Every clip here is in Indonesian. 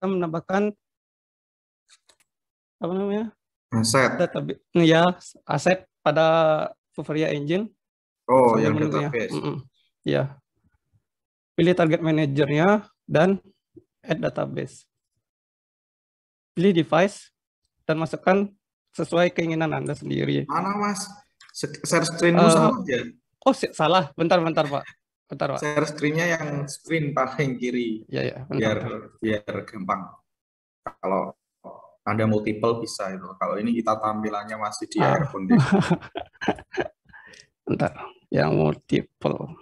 menambahkan apa namanya? Aset. Database, ya, aset pada Vuforia Engine. Oh, sambil yang menunggunya. database. Ya. Pilih target manajernya dan add database. Pilih device dan masukkan sesuai keinginan Anda sendiri. Mana Mas? Share screen-mu salah ya? Oh, salah. Bentar Pak. Pak. Share screen-nya yang screen paling kiri. Ya, biar gampang. Kalau Anda multiple bisa itu. Kalau ini kita tampilannya masih di air condition. Bentar, yang multiple.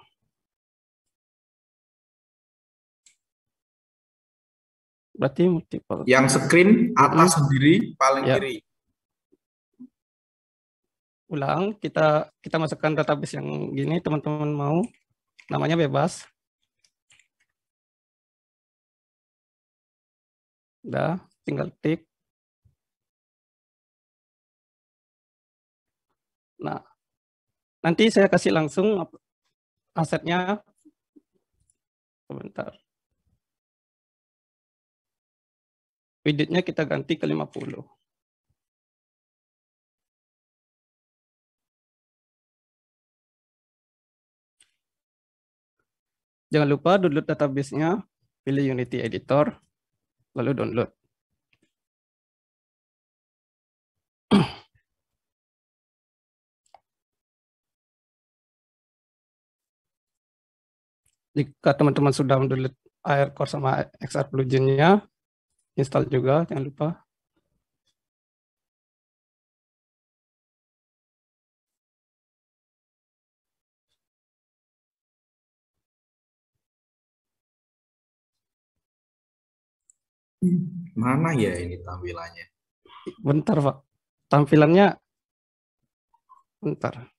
Berarti multiple. Yang screen atas sendiri paling kiri. Ulang, kita masukkan database yang gini, teman-teman mau. Namanya bebas. Udah, tinggal tik. Nah, nanti saya kasih langsung asetnya. Sebentar. Widgetnya kita ganti ke 50. Jangan lupa download database-nya, pilih Unity Editor, lalu download. Jika teman-teman sudah mendownload Aircore sama XR plugin-nya, install juga, jangan lupa. Mana ya ini tampilannya? Bentar, Pak. Tampilannya, bentar.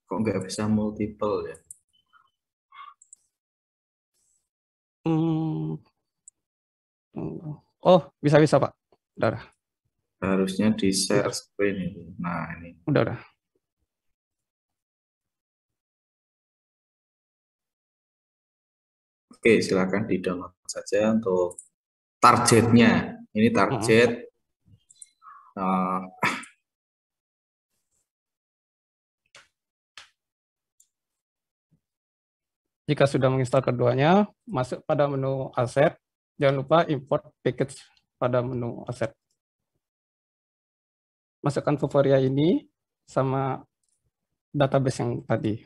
Kok nggak bisa multiple ya? Oh, bisa Pak. Udah. Harusnya di share screen itu. Nah, ini. Udah. Oke, silakan di-download saja untuk targetnya. Ini target. Jika sudah menginstal keduanya, masuk pada menu aset. Jangan lupa import package pada menu aset. Masukkan Vuforia ini sama database yang tadi.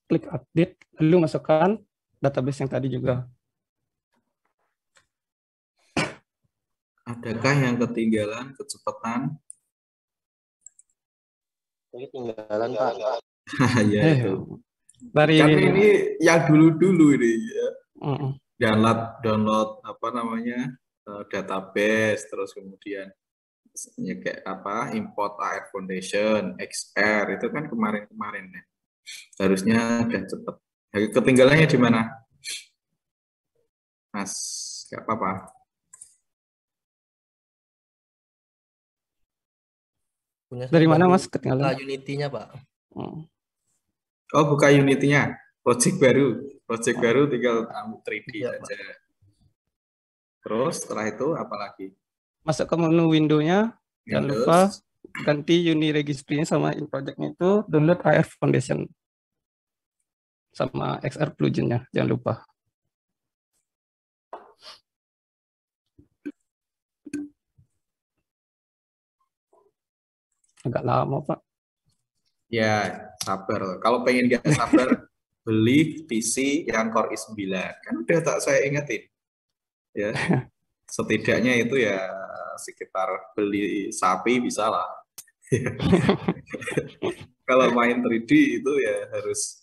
Klik update, lalu masukkan database yang tadi juga. Adakah yang ketinggalan, kecepatan? Ketinggalan, Pak. Ya itu. Dari kan ini yang dulu-dulu ini ya. Download apa namanya? Database, terus kemudian ya kayak apa? Import Air Foundation, XR itu kan kemarin-kemarin ya. Harusnya udah cepet. Ketinggalannya di mana? Mas, nggak apa-apa. Dari mana Mas ketinggalan? Unity-nya, Pak. Oh, buka Unity-nya. Project baru tinggal 3D saja. Terus setelah itu apa lagi? Masuk ke menu window-nya. Jangan lupa ganti Uni Registry-nya sama in project-nya itu download Air Foundation sama XR plugin-nya, jangan lupa. Agak lama, Pak. Ya, sabar. Kalau pengen nggak sabar, beli PC yang Core i9. Kan udah tak saya ingetin. Ya, setidaknya itu ya sekitar beli sapi bisa lah. Kalau main 3D itu ya harus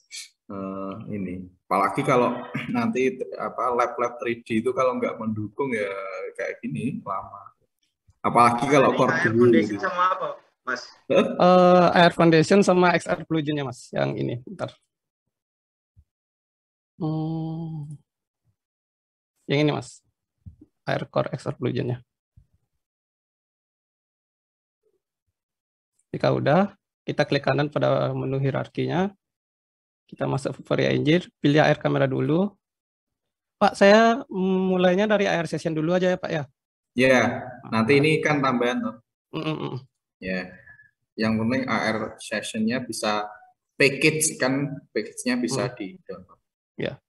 ini. Apalagi kalau nanti apa lab 3D itu kalau nggak mendukung ya kayak gini lama. Apalagi kalau Core dulu. Sama apa? Mas. Air foundation sama XR plugin-nya Mas, yang ini. Bentar. Yang ini Mas, Air Core XR plugin-nya. Jika udah, kita klik kanan pada menu hierarkinya. Kita masuk Vuforia Engine, pilih air kamera dulu. Pak, saya mulainya dari air session dulu aja ya Pak ya. Ya, nanti ini kan tambahan tuh. Ya, yang penting AR session-nya bisa package kan, package-nya bisa di download. Ya.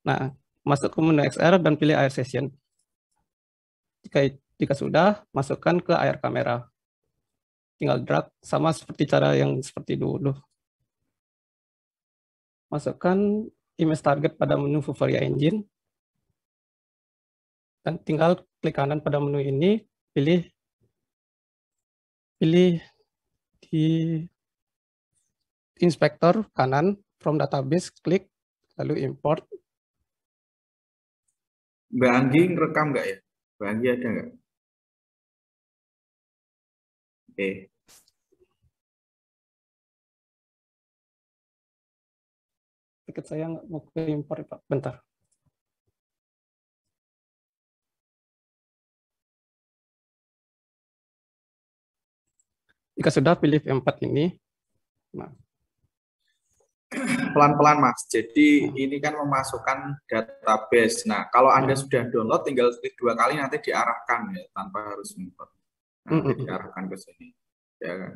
Nah, masuk ke menu XR dan pilih air session. Jika sudah, masukkan ke air kamera. Tinggal drag sama seperti cara yang seperti dulu. Masukkan image target pada menu Vuforia Engine. Dan tinggal klik kanan pada menu ini, pilih di inspektor kanan, from database, klik, lalu import. Mbak Anggi ngerekam nggak ya? Mbak Anggi ada nggak? Oke. Tiket saya nggak mau ke import, Pak. Bentar. Jika sudah, pilih V4 ini. Nah. Pelan-pelan Mas. Jadi ini kan memasukkan database. Nah, kalau Anda sudah download, tinggal klik 2 kali nanti diarahkan ya, tanpa harus import. Nanti diarahkan ke sini. Ya kan?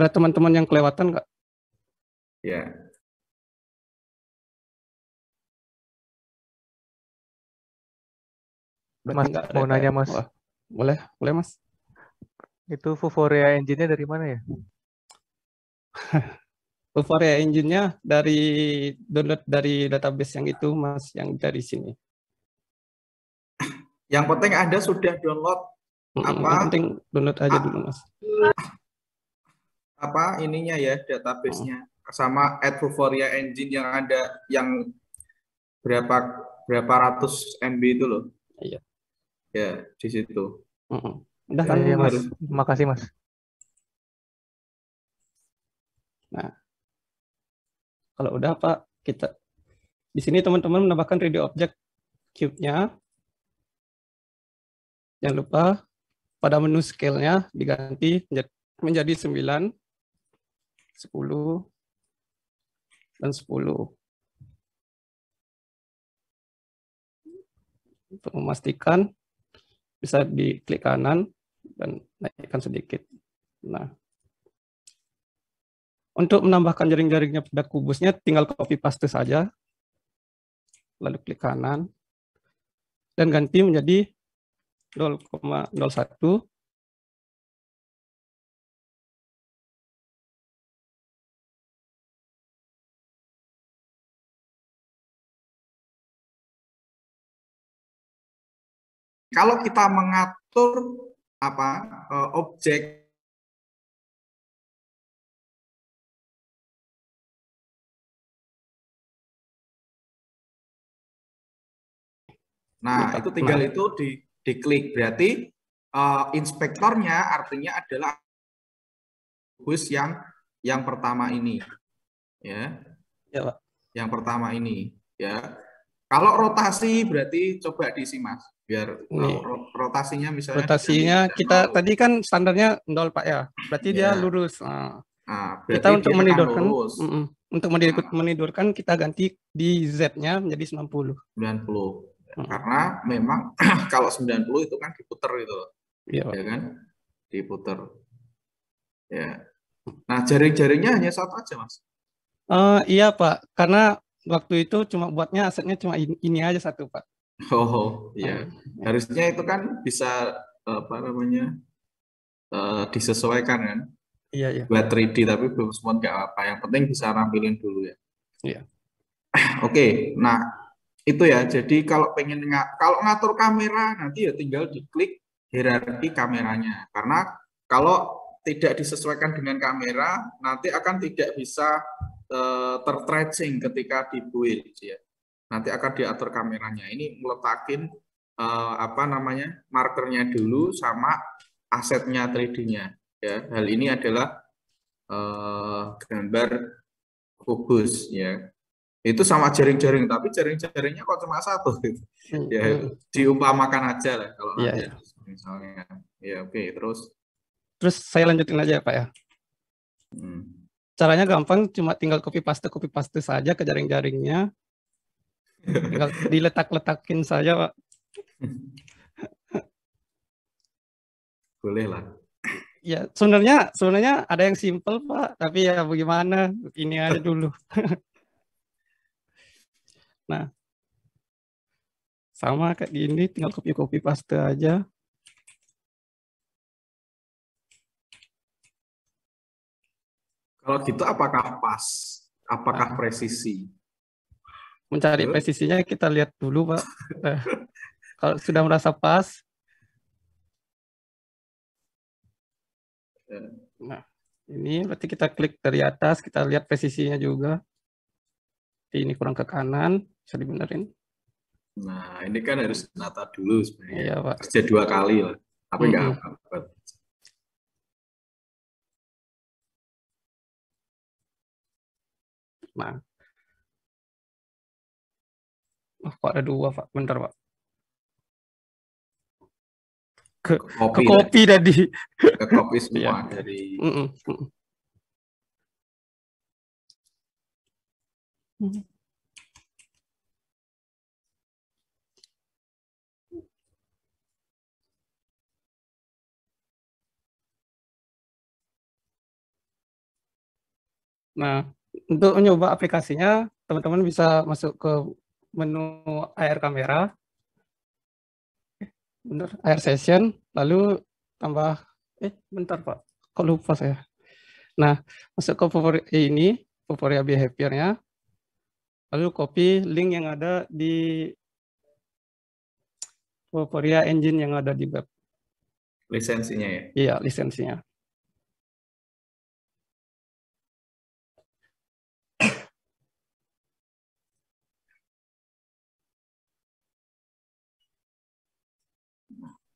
Ada teman-teman yang kelewatan nggak? Ya. Mas, mau nanya Mas. Wah, boleh Mas. Itu Vuforia Engine-nya dari mana ya? Vuforia Engine-nya dari download dari database yang itu Mas, yang dari sini. Yang penting Anda sudah download apa? Yang penting download aja dulu Mas. Apa ininya ya, database-nya sama Vuforia Engine yang ada yang berapa ratus MB itu loh. Iya. Ya, di situ. Udah kan ya, Mas. Harus. Makasih Mas. Nah, kalau udah Pak, kita di sini teman-teman menambahkan 3D object cube-nya. Jangan lupa pada menu scale-nya diganti menjadi 9, 10, dan 10. Untuk memastikan bisa diklik kanan dan naikkan sedikit. Nah, untuk menambahkan jaring-jaringnya pada kubusnya tinggal copy paste saja. Lalu klik kanan dan ganti menjadi 0,01. Kalau kita mengatur objek itu tinggal itu diklik, berarti inspektornya artinya adalah bus yang pertama ini, ya. Ya Pak. Yang pertama ini, ya. Kalau rotasi berarti coba diisi Mas, biar rotasinya misalnya. Rotasinya kita tadi kan standarnya 0 Pak ya, berarti dia lurus. Kita untuk menidurkan, menidurkan kita ganti di Z-nya menjadi 90. 90. Karena memang kalau 90 itu kan diputer gitu loh. Iya, ya kan? Diputer. Ya. Nah, jaring-jaringnya hanya satu aja, Mas. Iya, Pak. Karena waktu itu cuma buatnya asetnya cuma ini aja satu, Pak. Oh, iya. Harusnya itu kan bisa disesuaikan kan? Iya. Buat 3D tapi belum semua nggak apa. Yang penting bisa nampilin dulu ya. Iya. Oke, nah itu ya. Jadi kalau pengen ngatur kamera nanti ya tinggal diklik hierarki kameranya. Karena kalau tidak disesuaikan dengan kamera nanti akan tidak bisa tertracing ketika dibuild ya. Nanti akan diatur kameranya. Ini meletakin markernya dulu sama asetnya 3D-nya Ya, hal ini adalah gambar kubus ya. Itu sama jaring-jaring, tapi jaring-jaringnya kok cuma satu gitu. Ya, diumpamakan aja lah kalau Iya, nanti iya. misalnya. Ya, oke, terus Terus saya lanjutin aja ya, Pak ya. Caranya gampang, cuma tinggal copy paste saja ke jaring-jaringnya. Tinggal diletak-letakin saja, Pak. boleh lah. Ya, sebenarnya ada yang simple, Pak, tapi ya bagaimana? Ini aja dulu. Nah, sama kayak gini, tinggal copy paste aja. Kalau gitu apakah pas? Apakah presisi? Mencari presisinya kita lihat dulu, Pak. Kalau sudah merasa pas, nah ini berarti kita klik dari atas, kita lihat presisinya juga. Ini kurang ke kanan, bisa dibenerin. Nah, ini kan harus nata dulu sebenarnya. Iya, Pak. Kerja 2 kali lah, tapi nggak apa-apa. Nah, kok ada 2, Pak? Bentar, Pak. Ke copy tadi. Ke copy semua dari. Nah, untuk mencoba aplikasinya, teman-teman bisa masuk ke menu AR kamera, bener, AR session, lalu tambah, bentar Pak, kok lupa saya. Nah, masuk ke Vuforia behavior-nya, lalu copy link yang ada di Vuforia engine yang ada di web. Lisensinya ya? Iya, lisensinya.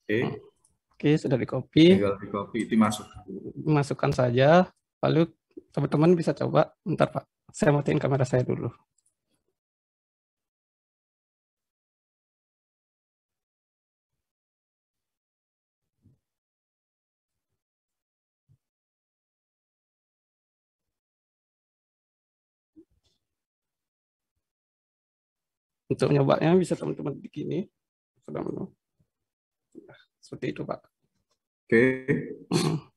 Oke, sudah di-copy. Tinggal di-copy, dimasukkan saja. Lalu teman-teman bisa coba. Bentar Pak, saya matiin kamera saya dulu. Untuk nyobanya bisa teman-teman begini. Seperti itu Pak. Oke.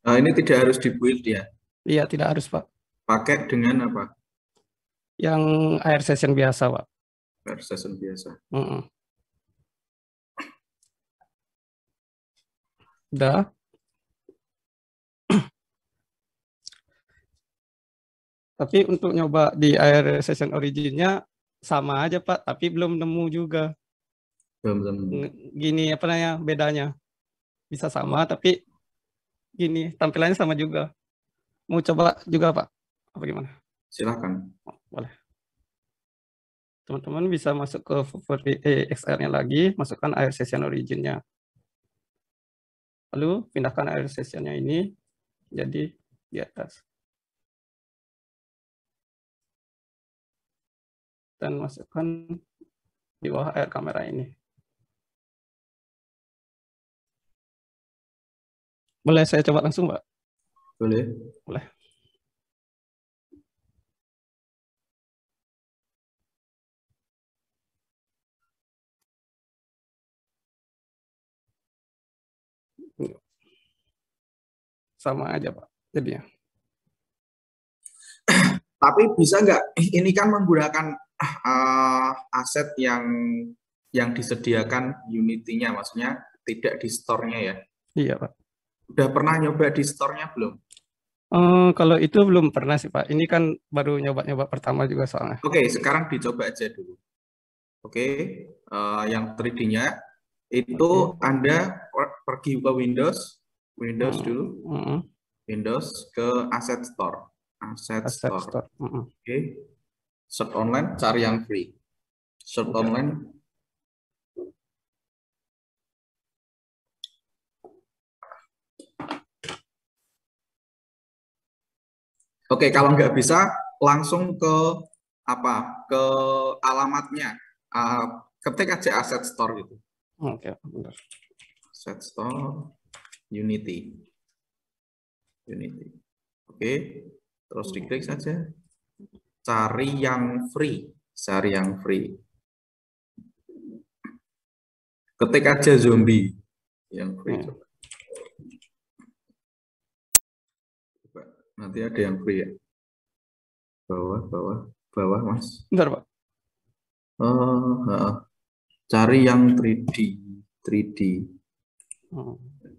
Nah, ini tidak harus di-build ya? Iya, tidak harus Pak. Pakai dengan apa? Yang AR session biasa Pak. AR session biasa. Udah. Tapi untuk nyoba di AR session originnya sama aja Pak, tapi belum nemu juga. Gini apa namanya bedanya? Bisa sama tapi gini tampilannya sama juga. Mau coba juga Pak? Apa gimana? Silakan. Boleh. Teman-teman bisa masuk ke XR-nya lagi, masukkan AR session origin-nya. Lalu pindahkan AR session-nya ini jadi di atas. Dan masukkan di bawah AR kamera ini. Boleh saya coba langsung, Pak? Boleh. Boleh. Sama aja, Pak, jadinya. Tapi bisa nggak, ini kan menggunakan aset yang disediakan Unity-nya, maksudnya tidak di store-nya ya? Iya, Pak. Udah pernah nyoba di store-nya belum? Kalau itu belum pernah sih, Pak. Ini kan baru nyoba-nyoba pertama juga soalnya. Oke, sekarang dicoba aja dulu. Oke, yang 3D-nya itu Anda pergi ke Windows dulu, Windows ke Asset Store. Asset Store. Oke, search online, cari yang free. Search online. Oke, kalau nggak bisa langsung ke apa? Ke alamatnya. Ketik aja asset store gitu. Oke, benar. Asset store Unity. Oke, terus diklik saja. Cari yang free. Cari yang free. Ketik aja zombie yang free. Coba. Nanti ada yang free ya. Bawah Mas. Bentar, Pak. Cari yang 3D.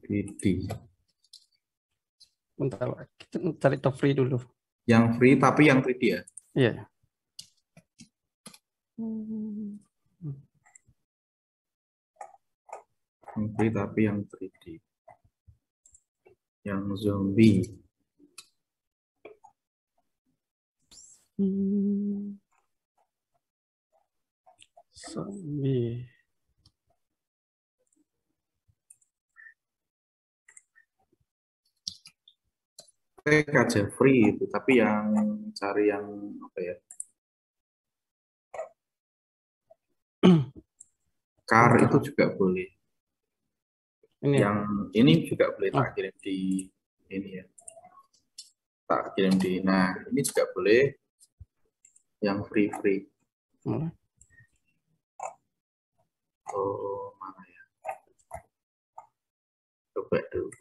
3D. Bentar, Pak. Kita cari top free dulu. Yang free tapi yang 3D ya. Iya. Yang free tapi yang 3D. Yang zombie. Zombie. Aja free itu, tapi yang cari yang apa ya? Car itu juga boleh. Ini Yang ini juga boleh tak Oh. kirim di ini ya. Tak kirim di. Nah, ini juga boleh. Yang free. Oh, mana ya? Coba dulu.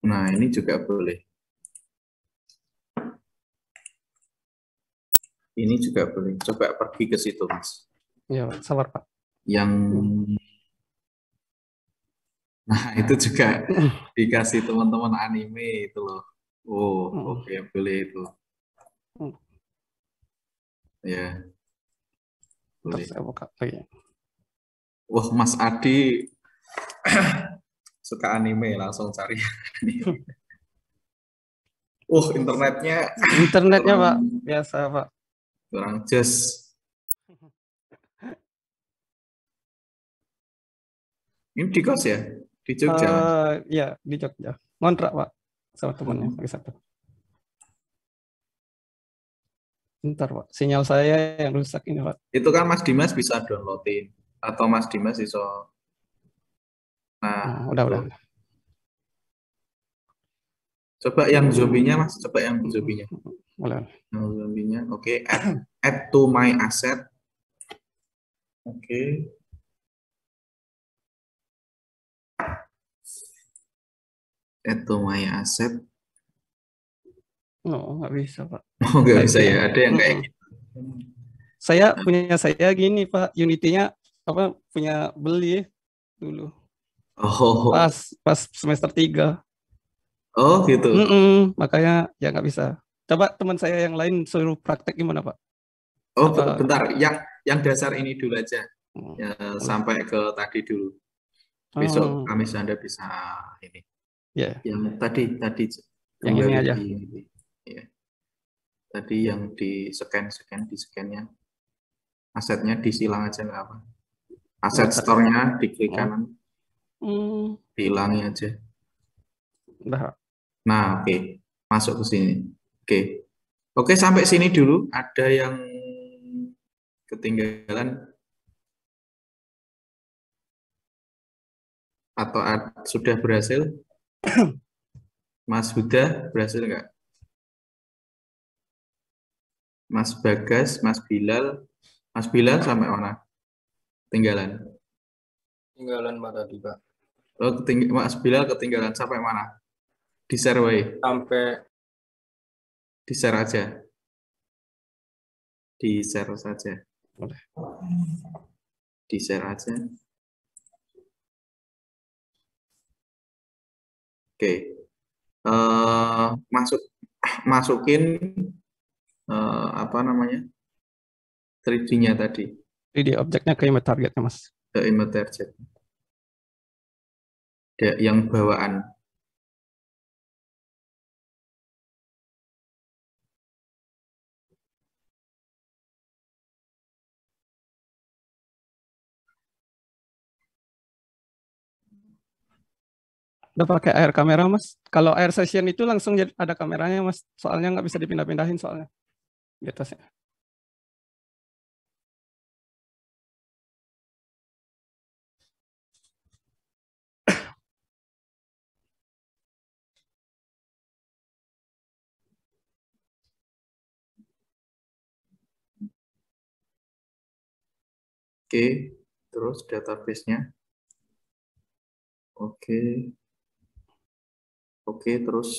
Nah, ini juga boleh. Ini juga boleh. Coba pergi ke situ, Mas. Ya, sabar, Pak. Yang nah, itu juga dikasih teman-teman anime itu loh. Oh, oke, boleh itu. Ya. Boleh. Terus saya buka lagi. Wah, Mas Adi suka anime, langsung cari anime. Internetnya Pak, biasa, Pak. kurang jos. Ini di kos ya? Di Jogja, Mas? Ya, di Jogja. Ngontrak, Pak, sama temannya lagi satu. Bentar, Pak. Sinyal saya yang rusak ini, Pak. Itu kan Mas Dimas bisa downloadin. Atau Mas Dimas bisa. Nah, udah. Coba yang zombinya, Mas. Coba yang zombinya. Boleh. Yang zombinya, oke. Add to my asset. Oke. Add to my asset. Nggak bisa, Pak. Oh, nggak bisa ya. Ada yang kayak gitu. Saya gini, Pak. Unity-nya punya beli dulu. Oh. Pas semester 3. Oh, gitu. Makanya ya nggak bisa. Coba teman saya yang lain suruh praktek gimana, Pak? Oh, bentar. Yang dasar ini dulu aja. Ya, boleh. sampai ke tadi dulu. Besok Kamis Anda bisa ini. Ya. Yang tadi Yang ini aja. Ya. Tadi yang di scan-nya. Asetnya disilang aja nggak apa. Aset store-nya di klik kanan. Dihilangi aja. Udah. Nah, oke. Masuk ke sini. Oke, sampai sini dulu. Ada yang ketinggalan atau sudah berhasil? Mas Huda berhasil nggak? Mas Bagas, Mas Bilal sampai mana? Ketinggalan. Tinggalan Pak tadi, Pak. Oh, Mas Bilal ketinggalan sampai mana? Di share way. Sampai Di share aja. Di share saja. Boleh. Di share aja. Oke. Masukin apa namanya? 3D-nya tadi. 3D objeknya ke image targetnya, Mas. Ke image target. Yang bawaan. Udah pakai air kamera, Mas. Kalau air session itu langsung ada kameranya, Mas. Soalnya nggak bisa dipindah-pindahin soalnya di atasnya. Oke, terus database-nya. Oke. Oke, terus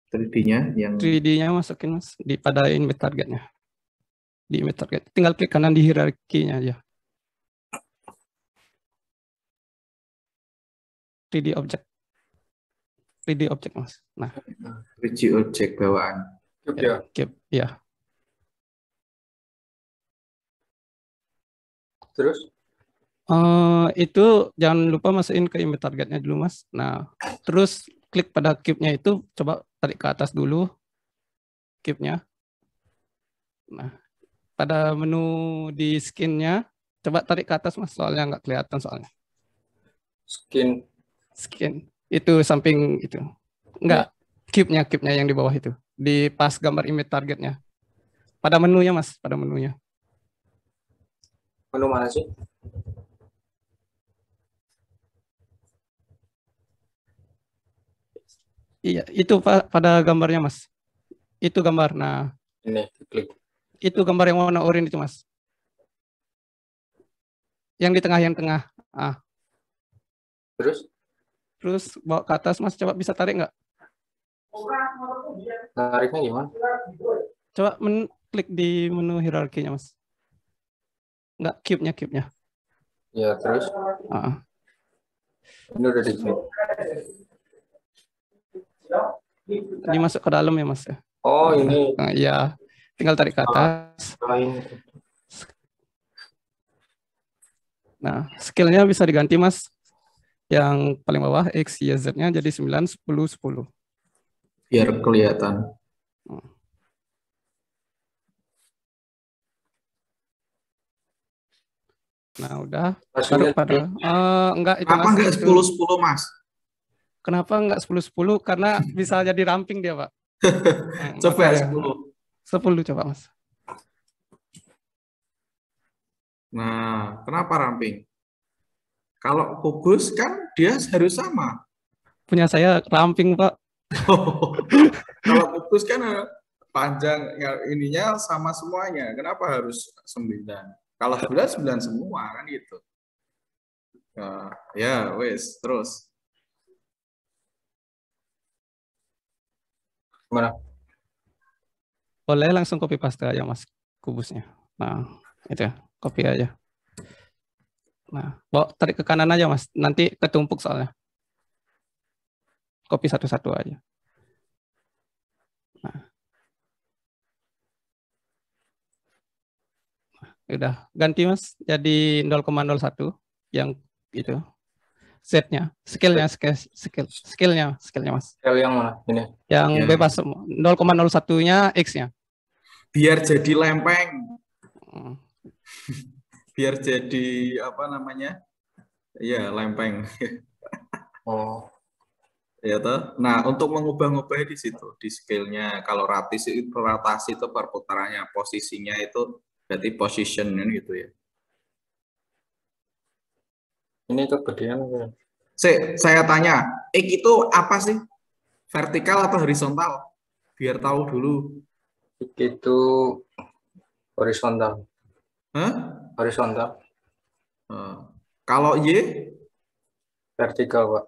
3D-nya yang 3D-nya masukin, Mas, pada image targetnya. Di image target. Tinggal klik kanan di hierarkinya aja. 3D object. 3D object, Mas. Nah, 3D object bawaan. Ya. ya. Terus Itu jangan lupa masukin ke image targetnya dulu, Mas. Nah, terus klik pada cube-nya itu, coba tarik ke atas dulu cube-nya. Nah, pada menu di skin-nya, coba tarik ke atas, Mas, soalnya nggak kelihatan soalnya. Skin itu samping itu. Enggak, cube-nya yang di bawah itu. Di pas gambar image targetnya. Pada menunya, Mas, pada menunya. menu mana sih? Iya, itu pada gambarnya, Mas. Itu gambar. Nah, Ini klik. itu gambar yang warna oranye itu, Mas. Yang di tengah, yang tengah. Terus bawa ke atas, Mas. Coba bisa tarik nggak? Tariknya gimana? Coba klik di menu hierarkinya, Mas. Nggak, cube-nya. Ya, terus ini udah di klik. Ini masuk ke dalam ya, Mas ya. Oh, ini. Nah, iya. Tinggal tarik ke atas. Nah, skill-nya bisa diganti, Mas. Yang paling bawah X, Y, Z-nya jadi 9, 10, 10. Biar kelihatan. Nah, udah. Baru pada enggak itu, Kenapa Mas. enggak 10-10, Mas? Kenapa enggak 10-10? Karena bisa jadi ramping dia, Pak. Coba makanya. 10. 10 coba, Mas. Nah, kenapa ramping? Kalau kubus kan dia harus sama. Punya saya ramping, Pak. Kalau kubus kan panjang ininya sama semuanya. Kenapa harus 9? Kalau 9, 9 semua kan gitu. Ya, wes, terus. Mana? Boleh langsung copy paste aja, Mas, kubusnya. Nah, itu ya, copy aja. Nah, bawa tarik ke kanan aja, Mas. Nanti ketumpuk soalnya. Copy satu-satu aja. Nah. Udah ganti, Mas. Jadi 0,01 yang itu. Z-nya, skillnya, Mas. Scale yang mana? Ini. Yang Ya. bebas semua. 0,01-nya X-nya. Biar jadi lempeng. Biar jadi apa namanya? Iya, lempeng. Oh. Ya toh. Nah, untuk mengubah-ubah di situ, di scale-nya. Kalau rotasi itu perputarannya, posisinya itu berarti position kan gitu ya. Ini kegedean apa? Saya tanya, X itu apa sih? Vertikal atau horizontal? Biar tahu dulu. X itu horizontal. Hah? Horizontal. Kalau Y? Vertikal, Pak.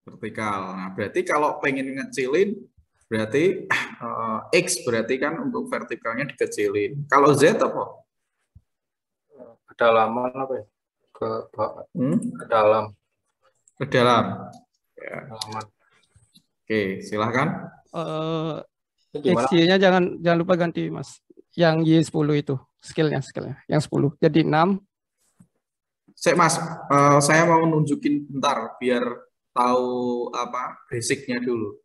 Vertikal. Nah, berarti kalau pengen ngecilin, berarti X berarti kan untuk vertikalnya dikecilin. Kalau Z apa? Kedalaman apa ya? Ke dalam. Ke dalam. Ya. Kedalaman. Oke, silahkan. X-nya jangan lupa ganti, Mas. Yang Y10 itu, skillnya. Yang 10. Jadi 6. Mas, saya mau nunjukin bentar biar tahu apa basicnya dulu.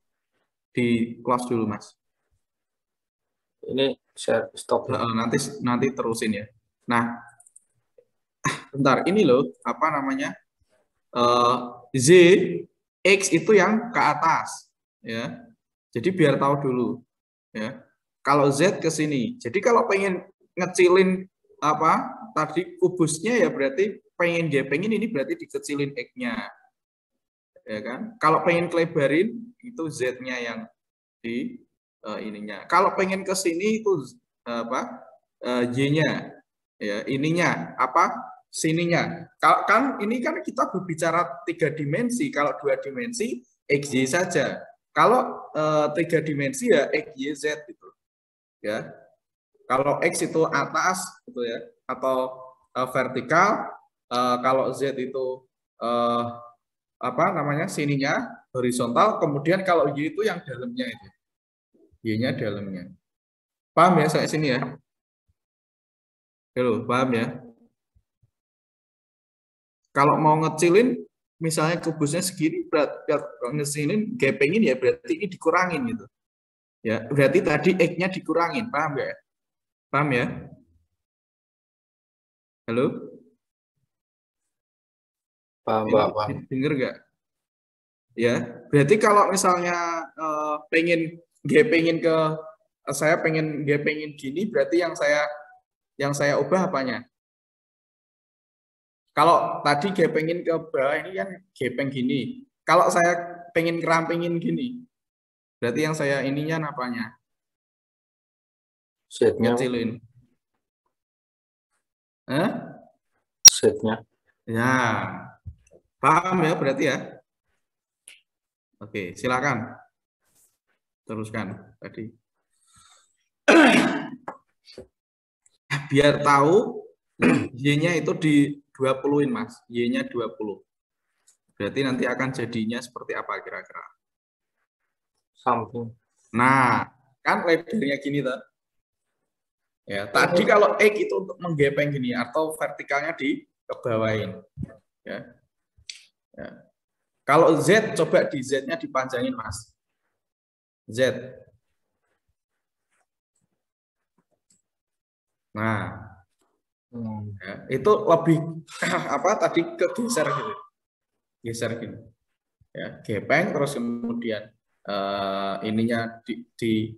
Di kelas dulu, Mas. Ini share stop. Nanti terusin ya. Nah, bentar, ini loh apa namanya? Z X itu yang ke atas, ya. Jadi biar tahu dulu, ya. Kalau Z ke sini. Jadi kalau pengen ngecilin apa tadi kubusnya ya berarti pengen ini berarti dikecilin X-nya, ya kan? Kalau pengen kelebarin itu Z-nya yang di ininya. Kalau pengen ke sini itu apa Y-nya, ya ininya apa sininya. Kalau kan ini kan kita berbicara 3 dimensi. Kalau 2 dimensi XY saja. Kalau 3 dimensi ya XYZ gitu, ya. Kalau X itu atas gitu ya atau vertikal, kalau Z itu apa namanya sininya horizontal, kemudian kalau Y itu yang dalamnya itu. Y-nya dalamnya. Paham ya sampai sini ya? Halo, paham ya? Kalau mau ngecilin, misalnya kubusnya segini, ngecilin, gapingin ya berarti ini dikurangin gitu. Ya, berarti tadi X-nya dikurangin, paham ya? Paham ya? Halo? Paham, Ini Pak, paham. denger nggak? Ya, berarti kalau misalnya pengen gapingin ke saya pengen gapingin gini, berarti yang saya ubah apanya? Kalau tadi gapingin ke bawah ini kan gaping gini. Kalau saya pengen kerampingin gini, berarti yang saya ininya apanya? Setnya, Kecilin. Hah? setnya. Ya, paham ya berarti ya? Oke, silakan. Teruskan tadi. Biar tahu Y-nya itu di 20-in, Mas. Y-nya 20. Berarti nanti akan jadinya seperti apa kira-kira? Samping. Nah, kan lebarnya gini tuh. Ya, tadi kalau X itu untuk menggepeng gini atau vertikalnya di kebawain. Ya. Ya. Kalau Z coba di Z-nya dipanjangin, Mas. Z. Nah, ya, itu lebih apa tadi kegeser gitu. Geser gini. Ya, gepeng terus kemudian ininya di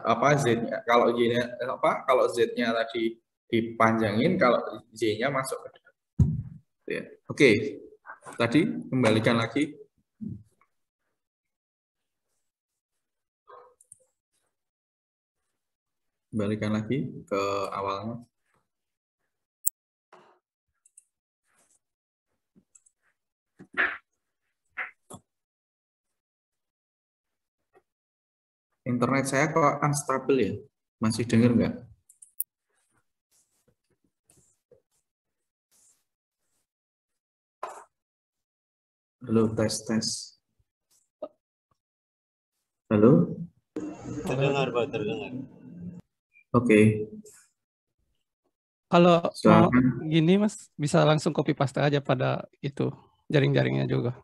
apa Z-nya kalau Y-nya apa kalau Z-nya tadi dipanjangin kalau Y-nya masuk ke dalam. Ya. Oke. Tadi kembalikan lagi. Kembalikan lagi ke awalnya. Internet saya kok unstable ya? Masih dengar nggak? Halo, tes, tes. Halo? Terdengar, Pak, terdengar. Oke. Kalau mau Silakan. gini Mas, bisa langsung copy paste aja pada itu jaring-jaringnya juga.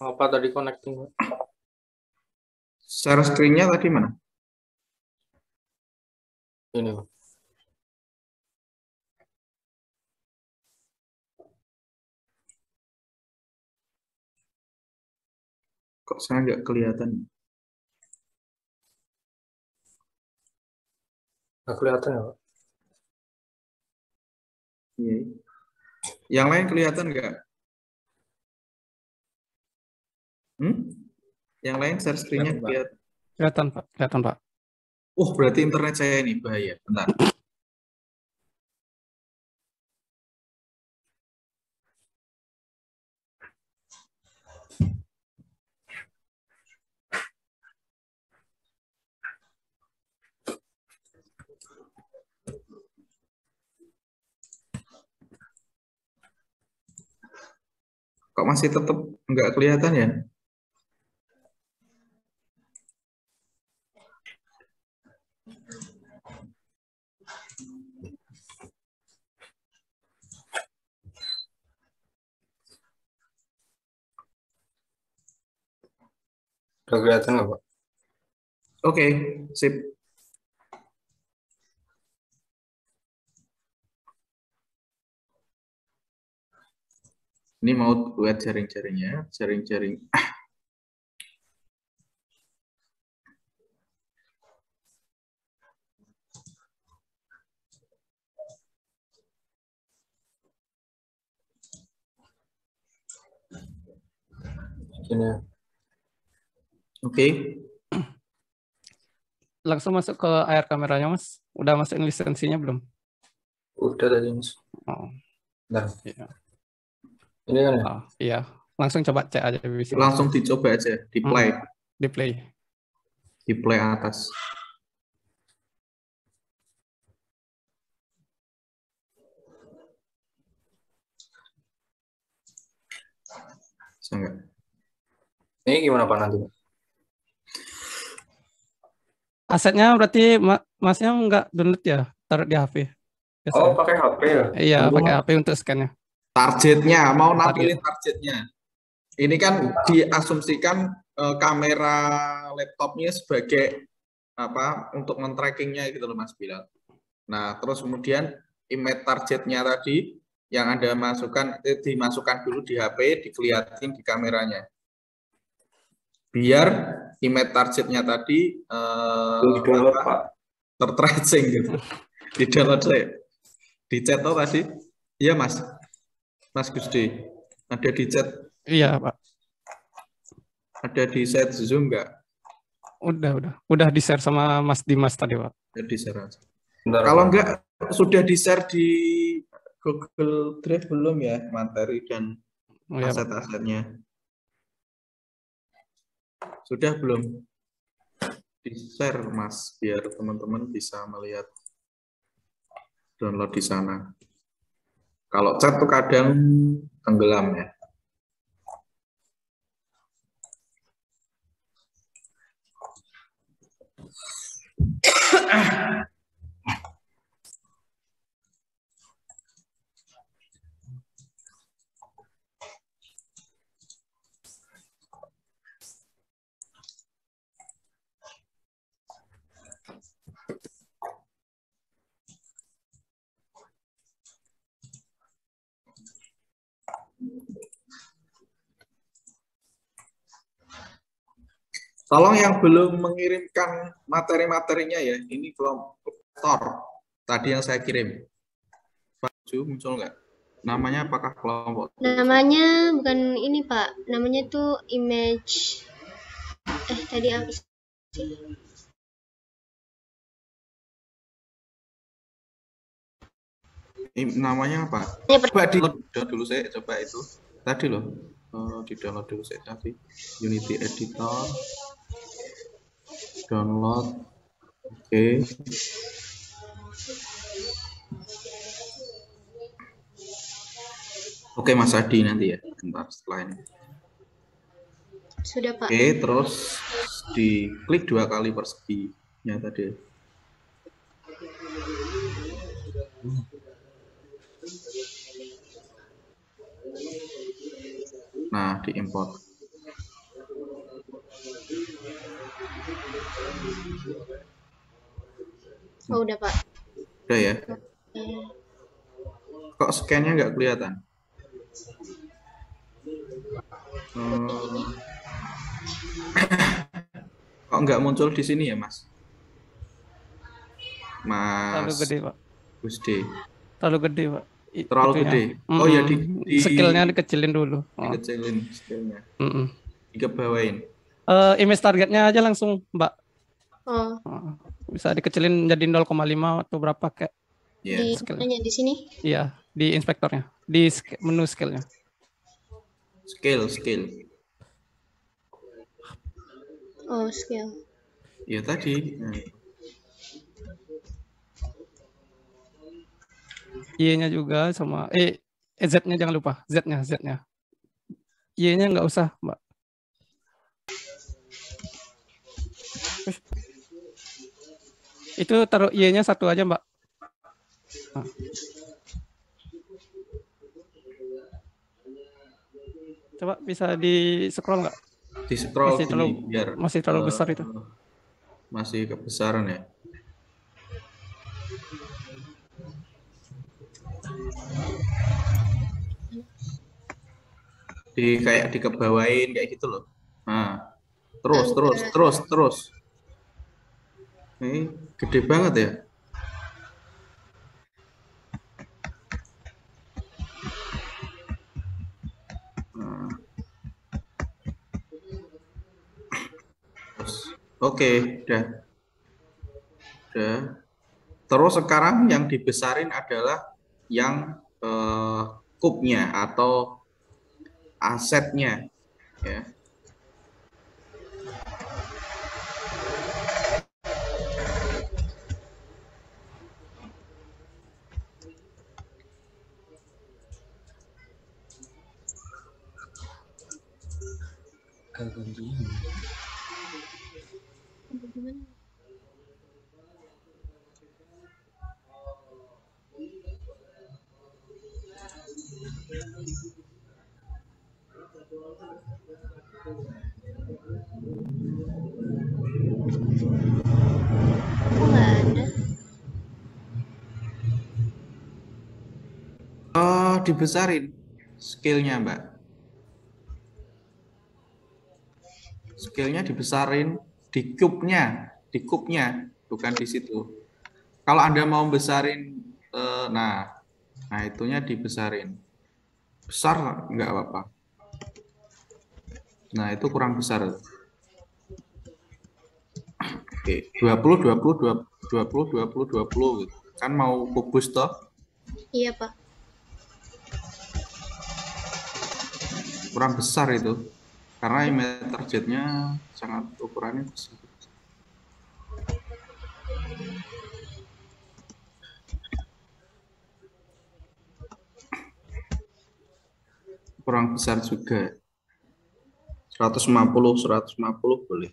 Apa tadi connecting? Share screen-nya tadi mana? Ini, Pak. Kok saya nggak kelihatan? Nggak kelihatan ya, Pak? Iya. Yang lain kelihatan nggak? Yang lain share screen-nya kelihatan. Kelihatan Pak, kelihatan Pak. Berarti internet saya ini bahaya. Bentar. Kok masih tetap nggak kelihatan ya? Udah kelihatan nggak, Pak? Oke, sip. Ini mau buat jaring-jaringnya, jaring-jaring. Gini ya. Oke, Langsung masuk ke AR kameranya, Mas. Udah masukin lisensinya belum? Udah tadi, Mas. Oh, Bentar. iya. Ini kan ya? Oh, iya. Langsung coba cek aja bisa. langsung dicoba aja, di play, Di play. di play atas. Bisa nggak? Ini gimana, Pak, nanti, Pak? Asetnya berarti Masnya nggak download ya? Taruh di HP. Oh, Biasanya. pakai HP ya? Iya, Tunggu, pakai Mas. HP untuk scan-nya. Targetnya, mau Target. nampilin targetnya. Ini kan diasumsikan kamera laptopnya sebagai apa untuk men-trackingnya gitu loh Mas Bilal. Nah, terus kemudian image targetnya tadi yang Anda masukkan dimasukkan dulu di HP, dikelihatin di kameranya. Biar image targetnya tadi Download, Pak. tertracing gitu. Di download saya. Di chat tuh tadi. Iya Mas. Mas Gusdi. Ada di chat. Iya, Pak. Ada di set Zoom nggak? Udah di-share sama Mas Dimas tadi, Pak. Ada di share aja. Bentar, Kalau Pak. nggak sudah di share di Google Drive belum ya materi dan Oh, iya, Pak. aset-asetnya? Sudah belum? Di share Mas biar teman-teman bisa melihat download di sana. Kalau chat tuh kadang tenggelam ya. Tolong yang belum mengirimkan materi-materinya ya, ini kelompok Tor. Tadi yang saya kirim. Pak Ju, muncul nggak? Namanya apakah kelompok? Namanya bukan ini Pak, namanya tuh image. Tadi apa sih? Namanya apa? Coba di download dulu saya, coba itu. Tadi loh, di download dulu saya tadi. Unity Editor. Download. Oke. Oke Mas Adi nanti ya, bentar setelah ini. Sudah Pak. Oke, terus diklik 2 kali perseginya tadi. Nah, diimport. Oh udah Pak. Udah ya? Kok scan-nya nggak kelihatan? Kok nggak muncul di sini ya, Mas? Terlalu Mas gede, Pak. Gusde. Terlalu gede, Pak. Terlalu Itunya. gede. Oh ya Skillnya dikecilin dulu. dikecilin skillnya. Mm-mm. Dikebawain. Image targetnya aja langsung, Mbak. Oh. Bisa dikecilin jadi 0,5 atau berapa kayak. Di skillnya. di sini? Iya, di inspektornya, di menu skillnya. Skill. Oh, skill. Ya tadi. Y-nya juga sama Z-nya jangan lupa, Z-nya. Y-nya nggak usah, Mbak. Itu taruh Y-nya satu aja, Mbak. Nah. Coba bisa di scroll nggak? Di scroll Masih gini terlalu biar masih terlalu besar itu. masih kebesaran ya. Kayak dikebawain kayak gitu loh. Nah, terus. Ini gede banget ya. Nah. Oke, udah. Terus sekarang yang dibesarin adalah yang kubnya atau asetnya, ya. Kok nggak ada? Dibesarin scale-nya, Mbak. Scale-nya dibesarin di cube-nya, bukan di situ. Kalau Anda mau besarin, nah itunya dibesarin. Besar nggak apa-apa. Nah, itu kurang besar. Oke, 20 gitu. Kan mau kubus toh? Iya, Pak. Kurang besar itu. Karena meter jetnya sangat ukurannya besar. Kurang besar juga. 150 boleh.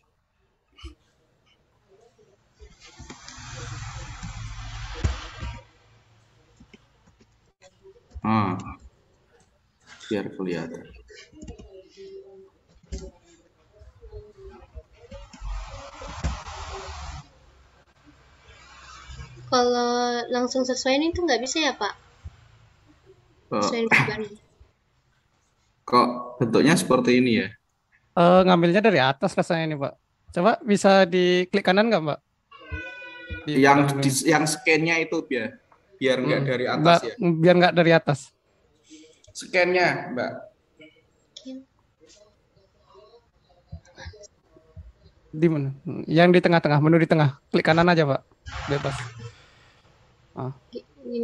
Biar kelihatan. Kalau langsung sesuaiin itu nggak bisa ya, Pak? Sesuaiin bebannya. Kok bentuknya seperti ini ya? Ngambilnya dari atas rasanya ini, Pak. Coba bisa diklik kanan nggak, Mbak? Yang scan-nya itu biar nggak dari atas ya. Biar nggak dari atas. Scan-nya, Mbak. Di mana? Yang di tengah-tengah, menu di tengah. Klik kanan aja, Pak. Bebas.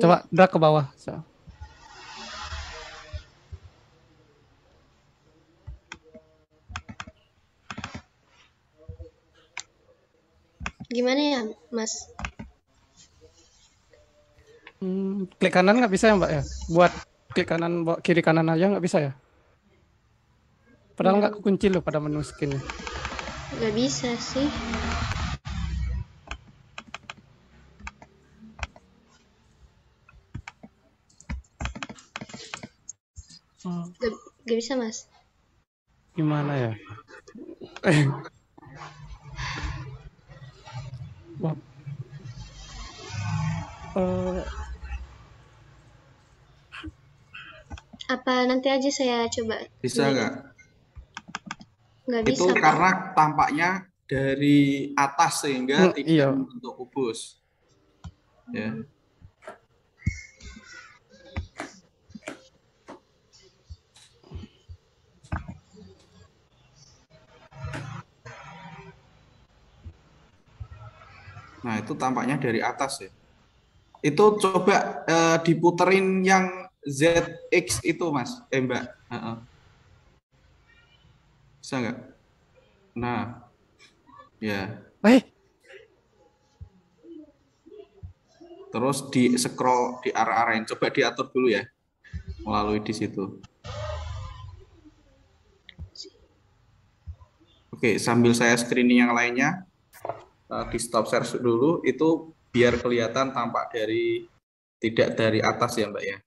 Coba drag ke bawah. Gimana ya, Mas? Klik kanan nggak bisa ya, Mbak ya? Buat klik kanan, kiri kanan aja nggak bisa ya? Padahal nggak kunci loh pada menu skin. Nggak bisa sih. Nggak bisa, Mas. Gimana ya? Apa nanti aja saya coba? Bisa nggak? Nggak bisa, itu karena tampaknya dari atas sehingga tidak membentuk kubus. Ya. Nah, itu tampaknya dari atas ya. Itu coba diputerin yang ZX itu, Mas. Mbak. Bisa nggak? Nah, ya. Terus di scroll di arah-arahin. Coba diatur dulu ya, melalui di situ. Oke, sambil saya screening yang lainnya, di stop share dulu. Itu biar kelihatan tampak tidak dari atas ya, Mbak ya.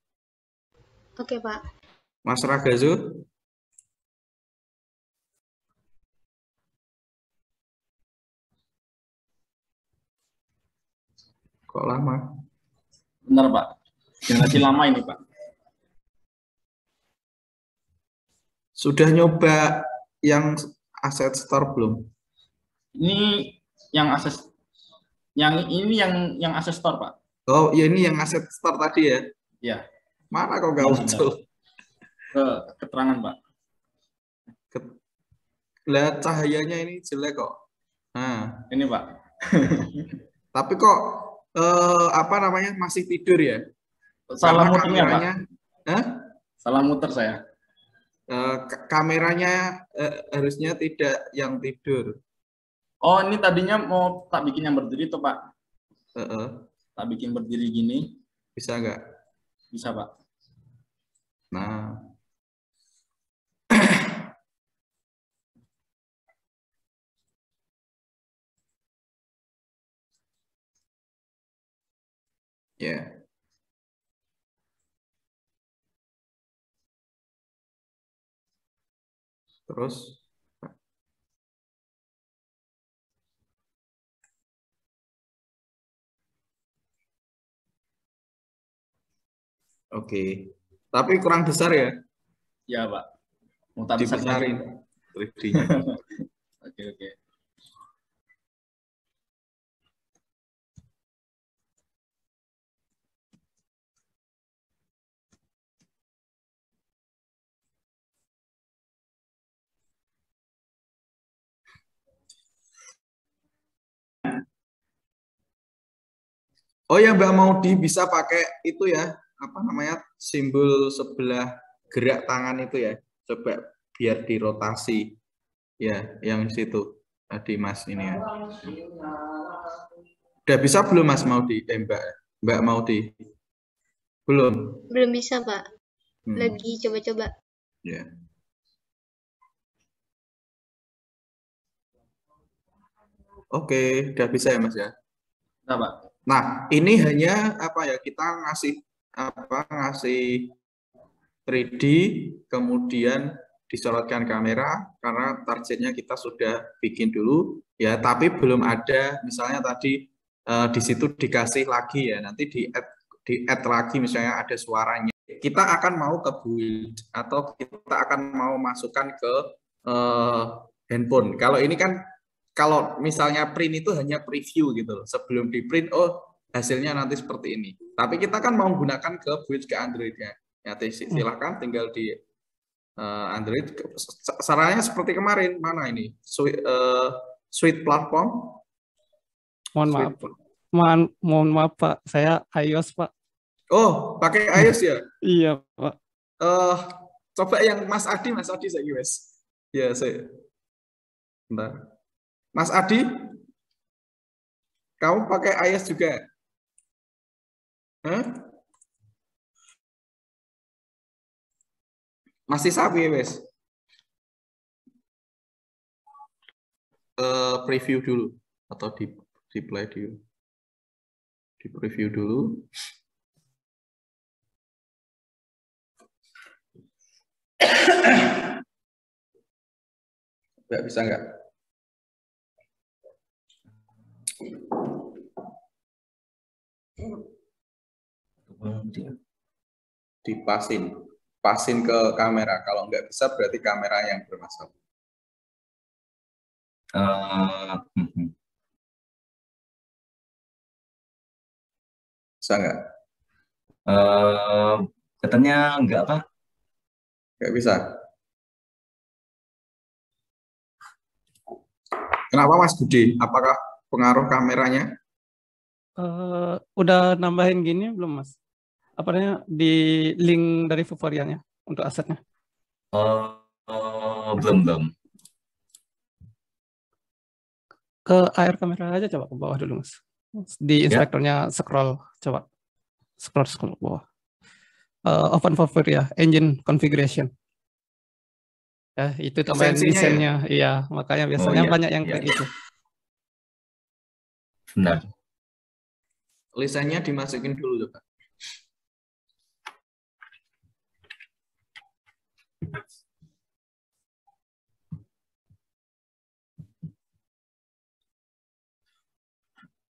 Oke, Pak. Mas Ragazu. Kok lama? Benar, Pak. Generasi lama ini, Pak. Sudah nyoba yang Asset Store belum? Ini yang akses yang akses store, Pak. Oh, ya ini yang Asset Store tadi ya? Ya, Mana kok nggak Benar, muncul? keterangan, Pak. Lihat cahayanya ini jelek kok. Nah, Ini, Pak. tapi kok apa namanya masih tidur ya? Salah Karena muternya, Pak. kameranya, Hah? Salah muter saya. Kameranya harusnya tidak yang tidur. Oh, ini tadinya mau tak bikin yang berdiri tuh, Pak. Tak bikin berdiri gini. Bisa nggak? Bisa, Pak. Nah, ya. Terus, oke. Tapi kurang besar ya? Ya, Pak. Mau tak besarkan. Dibesarin 3D-nya. Oke, oke. Oh ya, Mbak Maudi bisa pakai itu ya, apa namanya, simbol sebelah gerak tangan itu ya. Coba biar dirotasi. Ya, yang situ. Tadi Mas ini ya. Udah bisa belum Mas Maudi? Mbak Maudi? Belum? Belum bisa, Pak. Hmm, Lagi coba-coba. ya. Oke, udah bisa ya Mas ya. Nah, Pak. Nah, ini hanya apa ya, kita ngasih 3D, kemudian disorotkan kamera karena targetnya kita sudah bikin dulu ya, tapi belum ada misalnya tadi di situ dikasih lagi ya, nanti di add lagi misalnya ada suaranya. Kita akan mau ke build atau kita akan mau masukkan ke handphone. Kalau ini kan kalau misalnya print itu hanya preview gitu loh. Sebelum di print, oh hasilnya nanti seperti ini. Tapi kita kan mau gunakan ke build ke Android-nya. Ya, silahkan tinggal di Android. Sarannya seperti kemarin, mana ini? Sweet platform. Mohon maaf Pak, saya iOS Pak. Oh, pakai iOS ya? Iya Pak. Coba yang Mas Adi saya US. Ya, saya. Bentar. Mas Adi, kamu pakai iOS juga? Hah? Masih sapi wes. Preview dulu atau di play dulu. Di preview dulu. Nggak bisa nggak? Pasin ke kamera. Kalau nggak bisa berarti kamera yang bermasalah. Bisa nggak? Katanya nggak apa? Nggak bisa. Kenapa Mas Budi? Apakah pengaruh kameranya? Udah nambahin gini belum Mas? Apa namanya di link dari Vivorianya untuk asetnya? Belum. Ke air kamera aja, coba ke bawah dulu Mas. Di inspektornya scroll, coba scroll ke bawah. Open Vivoria Engine Configuration. Ya, itu tambahan desainnya. Ya? Iya, makanya biasanya banyak yang kayak gitu. Benar. Lisennya dimasukin dulu coba.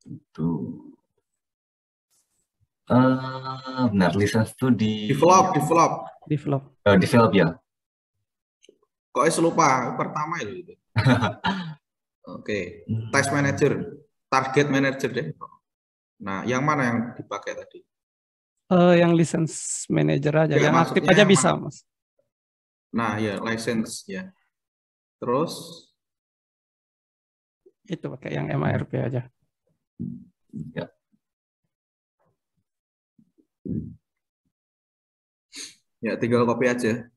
Itu Benar, license itu Develop. develop ya. Kok lupa pertama itu. Oke. Task manager, target manager deh. Nah, yang mana yang dipakai tadi? Yang license manager aja, Ya, yang aktif maksudnya aja yang bisa, mana? Mas. Nah, ya license ya. Terus Itu pakai yang MARP aja. Ya. ya tinggal copy aja.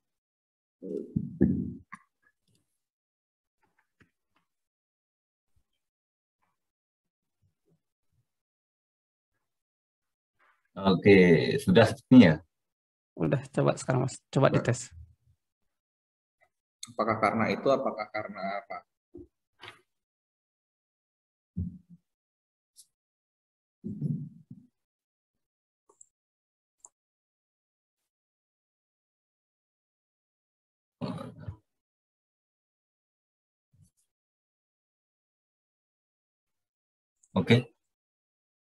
Oke, sudah sepertinya ya. Udah, coba sekarang, Mas. Coba Coba. dites. Apakah karena itu, apakah karena apa? Oke,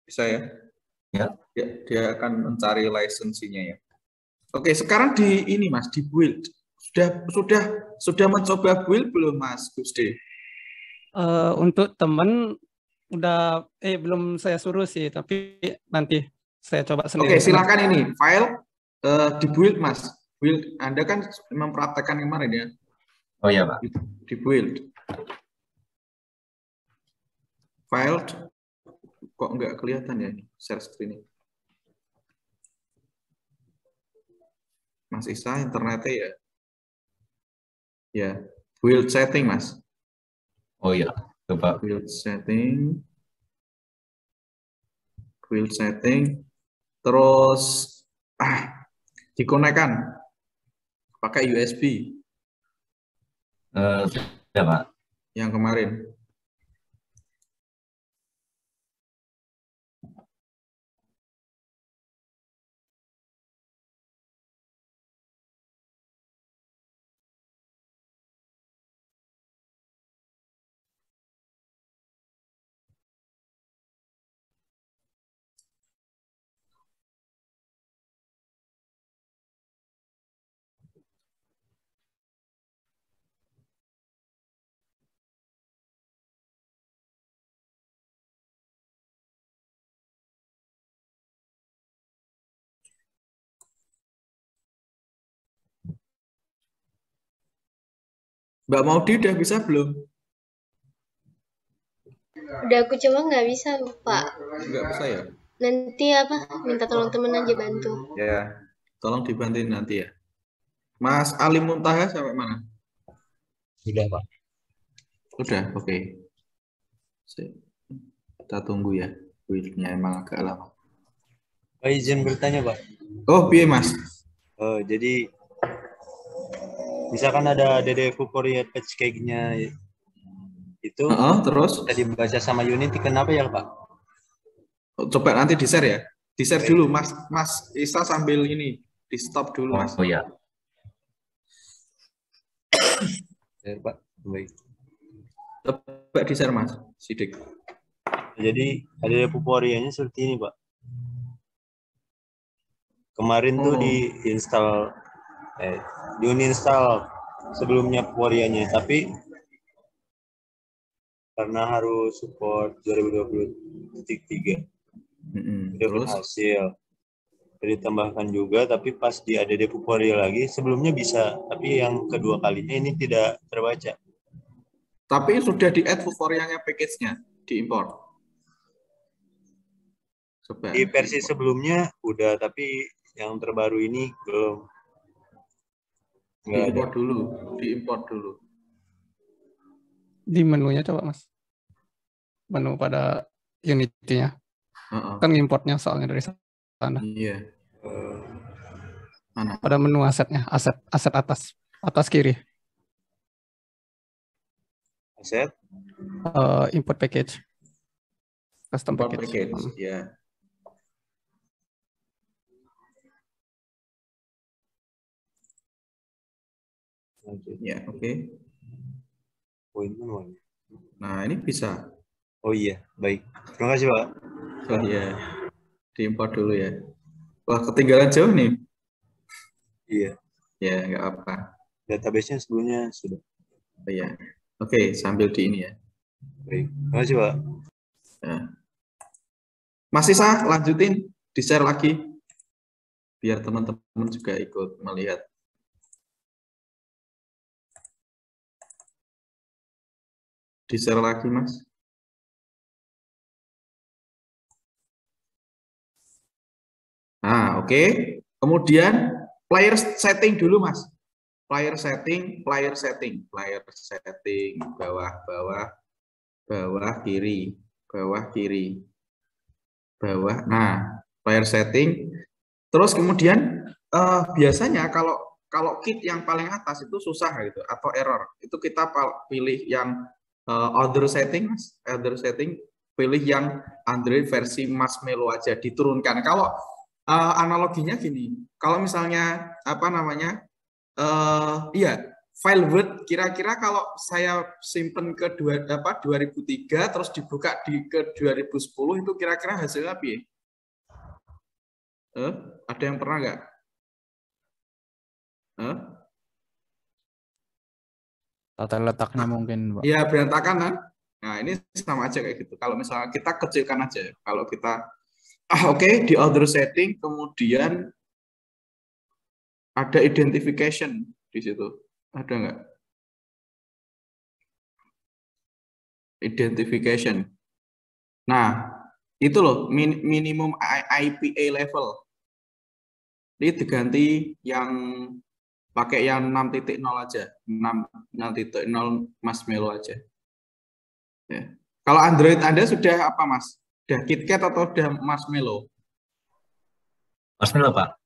Bisa ya? ya. Dia akan mencari lisensinya ya. Oke, sekarang di ini Mas, di build. Sudah mencoba build belum Mas Gusde? Untuk teman udah belum saya suruh sih, tapi nanti saya coba sendiri. Oke, silakan ini file di build Mas. Build Anda kan mempraktekkan kemarin ya. Oh ya, Pak. Di build. File kok nggak kelihatan ya ini share screen. Mas Isa internetnya ya. Ya, build setting Mas. Oh ya, coba. Build setting. Terus dikonekkan pakai USB. Ya, Pak. Yang kemarin. Mbak Maudi udah bisa belum? Udah aku coba nggak bisa, Pak. Nggak bisa ya? Nanti minta tolong temen aja bantu. Ya, tolong dibantuin nanti ya. Mas Ali Muntaha sampai mana? Sudah, Pak. Udah, oke. Kita tunggu ya. Build-nya emang agak lama. Pak, izin bertanya, Pak. Oh, piye Mas? Jadi misalkan ada DD Vuforia patch cake-nya itu Terus bisa dibaca sama Unity, kenapa ya, Pak? coba nanti di-share ya. Di-share dulu Mas Isa sambil ini di stop dulu Mas. Oh ya. Ya, Pak. Baik. Coba di-share Mas Sidik. Jadi ada Vuforia-nya seperti ini, Pak. Kemarin tuh uninstall sebelumnya Vuforia-nya, tapi karena harus support 2020.3 udah berhasil. Jadi ditambahkan juga, tapi pas di ADD Vuforia lagi sebelumnya bisa, tapi yang kedua kalinya ini tidak terbaca. Tapi sudah di-add Vuforia-nya package-nya, diimpor. Coba. Di versi sebelumnya udah, tapi yang terbaru ini belum. Diimpor dulu. Di menunya coba Mas. Menu pada Unity-nya. Kan importnya soalnya dari sana. Iya. Mana? Pada menu asetnya, aset atas kiri. Aset? Import package. Custom package. Ya. Ya, oke. Nah, ini bisa. Oh iya, baik. Terima kasih, Pak. Oh iya. Diimport dulu ya. Wah, ketinggalan jauh nih. Iya. Ya, nggak apa. Database-nya sebelumnya sudah. Oh, ya. Oke, sambil di ini ya. Baik. Terima kasih, Pak. Ya. Masih sah, lanjutin, di-share lagi. Biar teman-teman juga ikut melihat. Di-share lagi, Mas. Nah, oke. Kemudian player setting dulu, Mas. Player setting, bawah, kiri, bawah. Nah, player setting. Terus kemudian biasanya kalau kit yang paling atas itu susah gitu atau error. Itu kita pilih yang other setting, Mas. Other setting, pilih yang Android versi Marshmallow aja diturunkan. Kalau analoginya gini, kalau misalnya apa namanya? Iya, file Word kira-kira kalau saya simpen ke 2003 terus dibuka ke 2010 itu kira-kira hasilnya apa ya? Ada yang pernah nggak? Tata letaknya mungkin, Pak. Ya, berantakan kan? Nah, ini sama aja kayak gitu. Kalau misalnya kita kecilkan aja. Kalau kita, oke, di other setting, kemudian ada identification di situ. Ada nggak? Identification. Nah, itu loh, minimum IPA level. Ini diganti yang pakai yang 6.0 aja. 6.0 Marshmallow aja. Ya. Kalau Android Anda sudah apa, Mas? Sudah KitKat atau sudah Marshmallow? Marshmallow, Pak.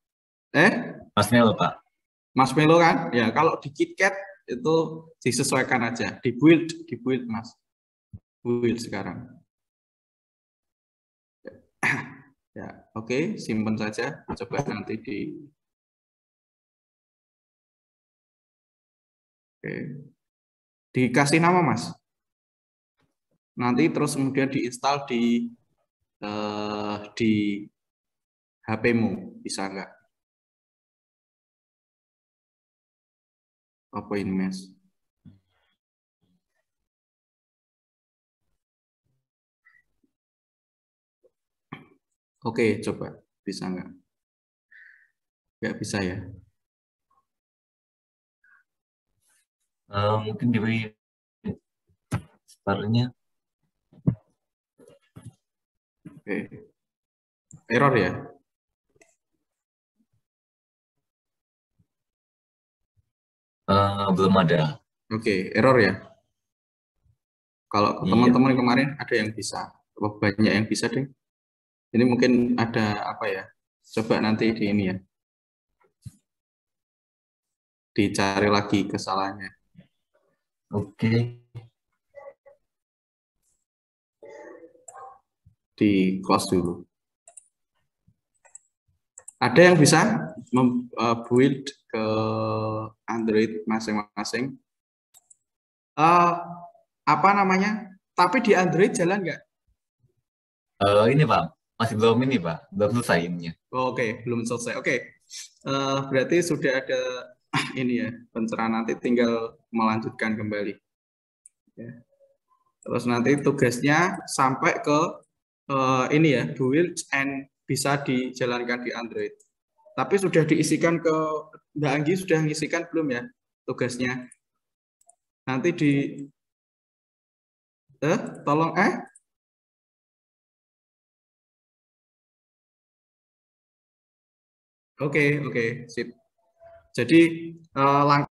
Marshmallow, Pak. Marshmallow kan? Ya, kalau di KitKat itu disesuaikan aja. Di build, Mas. Build sekarang. Ya, oke, simpan saja. Coba nanti di dikasih nama, Mas. Nanti terus kemudian diinstal di HP-mu, bisa nggak? Apa ini, Mas? Oke, coba. Bisa nggak? Nggak bisa ya? Mungkin diberi separuhnya. Oke. Error ya? Belum ada. Oke, error ya? Kalau teman-teman kemarin ada yang bisa. Banyak yang bisa deh. Ini mungkin ada apa ya? Coba nanti di ini ya. Dicari lagi kesalahannya. Oke. Di close dulu. Ada yang bisa build ke Android masing-masing. Apa namanya? Tapi di Android jalan nggak? Ini Pak, masih belum ini Pak, belum selesai ininya. Oke, belum selesai. Oke, berarti sudah ada ini ya pencerahan, nanti tinggal melanjutkan kembali. Ya. Terus nanti tugasnya sampai ke ini ya, build and bisa dijalankan di Android. Tapi sudah diisikan ke Mbak Anggi, sudah ngisikan belum ya tugasnya? Nanti di tolong Oke, sip. Jadi langkah